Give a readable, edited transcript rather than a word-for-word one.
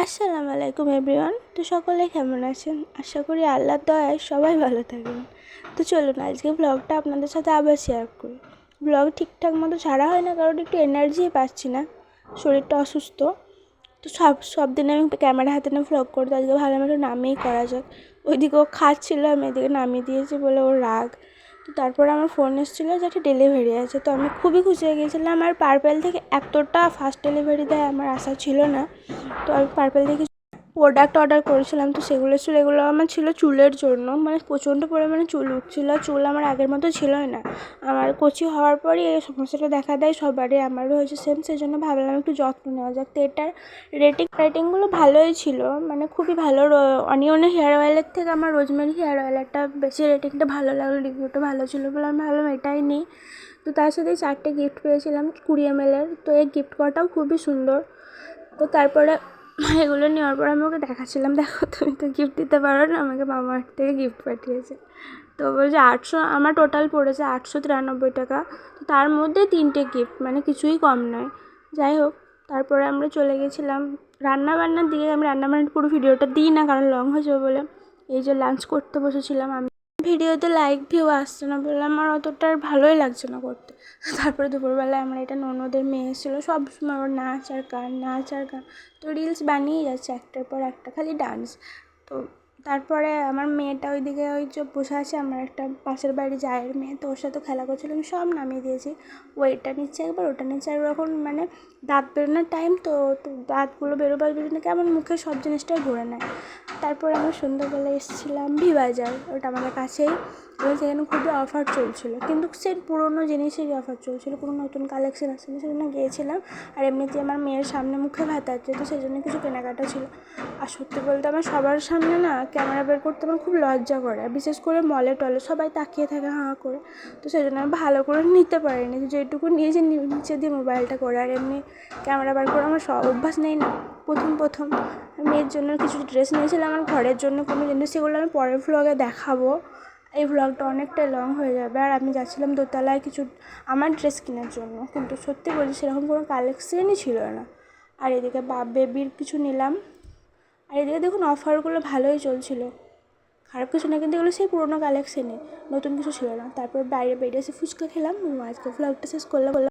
আসসালামু আলাইকুম এভরিওয়ান। তো সকলে কেমন আছেন? আশা করি আল্লাহর দয়ায় সবাই ভালো থাকবেন। তো চলুন আজকে ব্লগটা আপনাদের সাথে আবার শেয়ার করি। ব্লগ ঠিকঠাক মতো ছাড়া হয় না কারণ একটু এনার্জিই পাচ্ছি না, শরীরটা অসুস্থ। তো সব দিন আমি ক্যামেরা হাতে নিয়ে ব্লগ করতে আজকে ভালো একটু নামিয়েই করা যাক। ওইদিকে ও খাচ্ছিল, আমি এদিকে নামিয়ে দিয়েছি বলে ওর রাগ। তো তারপরে আমার ফোন এসেছিলো যে একটা ডেলিভারি আছে, তো আমি খুবই খুশি হয়ে গিয়েছিলাম। আর পার্পেল থেকে এতটা ফাস্ট ডেলিভারি দেয় আমার আশা ছিল না। তো আমি পার্পেল থেকে প্রোডাক্ট অর্ডার করেছিলাম, তো এগুলো আমার ছিল চুলের জন্য। মানে প্রচণ্ড পরিমাণে চুল উঠছিল, চুল আমার আগের মতো ছিলই না। আমার কচি হওয়ার পরই এই সমস্যাটা দেখা দেয় সবারই, আমারও হয়েছে সেম। সেই জন্য ভাবলাম একটু যত্ন নেওয়া যাক। তো এটার রেটিংগুলো ভালোই ছিল, মানে খুবই ভালো। অনিয়নের হেয়ার অয়েলের থেকে আমার রোজমেরি হেয়ার অয়েলটা বেশি রেটিংটা ভালো লাগলো, রিভিউটা ভালো ছিল বলে আমি ভাবলাম এটাই নিই। তো তার সাথে 4টে গিফট পেয়েছিলাম 20 ml-এর। তো এই গিফট করাটাও খুবই সুন্দর। তো তারপরে এগুলো নেওয়ার পর আমি ওকে দেখাচ্ছিলাম, দেখো তুমি তো গিফট দিতে পারো না, আমাকে মামার থেকে গিফট পাঠিয়েছে। তো বলছে 800, আমার টোটাল পড়েছে 893 টাকা। তো তার মধ্যে 3টে গিফট, মানে কিছুই কম নয়। যাই হোক, তারপরে আমরা চলে গেছিলাম রান্নাবান্নার দিকে। আমি রান্নাবান্নার পুরো ভিডিওটা দিই না কারণ লং হয়ে যাবে বলে। এই যে লাঞ্চ করতে বসেছিলাম আমি, ভিডিওতে লাইক ভিউ আসছে না বলে আমার অতটা আর ভালোই লাগছে না করতে। তারপরে দুপুরবেলায় আমার এটা ননদের মেয়ে এসেছিলো, সবসময় ওর নাচ আর গান। তো রিলস বানিয়েই যাচ্ছে একটার পর একটা, খালি ডান্স। তো তারপরে আমার মেয়েটা ওইদিকে ওই যে বসে আছে, আমার একটা পাশের বাড়ি জায়ের মেয়ে, তো ওর সাথে খেলা করছিল। আমি সব নামিয়ে দিয়েছি, ও এটা নিচ্ছে একবার ওটা নিচ্ছে। আর এখন মানে দাঁত বেরোনোর টাইম, তো দাঁতগুলো বেরোবার জন্য কেমন মুখে সব জিনিসটাই ভরে নেয়। তারপরে আমরা সন্ধ্যাবেলায় এসেছিলাম ভি বাজার, ওটা আমাদের কাছেই। এবং সেখানে খুবই অফার চলছিলো, কিন্তু সে পুরোনো জিনিসেরই অফার চলছিলো, কোনো নতুন কালেকশন আসেনি, সেজন্য গিয়েছিলাম। আর এমনিতে আমার মেয়ের সামনে মুখে ভাত আছে, তো সেই জন্য কিছু কেনাকাটা ছিল। আর সত্যি বলতে আমার সবার সামনে না ক্যামেরা বের করতে আমার খুব লজ্জা করে, বিশেষ করে মলে টলে সবাই তাকিয়ে থাকে হাঁ করে। তো সেই জন্য আমি ভালো করে নিতে পারিনি, যেটুকু নিয়েছি নিচে দিয়ে মোবাইলটা করে। আর এমনি ক্যামেরা বার করে আমার অভ্যাস নেই না। প্রথম মেয়ের জন্য কিছু ড্রেস নিয়েছিলাম, আমার ঘরের জন্য কোনো জিনিস, সেগুলো আমি পরের ভ্লগে দেখাবো। এই ভ্লগটা অনেকটাই লং হয়ে যাবে। আর আমি যাচ্ছিলাম দোতলায় কিছু আমার ড্রেস কেনার জন্য, কিন্তু সত্যি বলছি সেরকম কোনো কালেকশনই ছিল না। আর এদিকে বেবির কিছু নিলাম। আর এদিকে দেখুন অফারগুলো ভালোই চলছিল, খারাপ কিছু না, কিন্তু এগুলো সেই পুরোনো কালেকশানে, নতুন কিছু ছিল না। তারপর বাইরে বেরিয়ে এসে ফুচকা খেলাম। আজকে ভ্লগটা শেষ করলাম।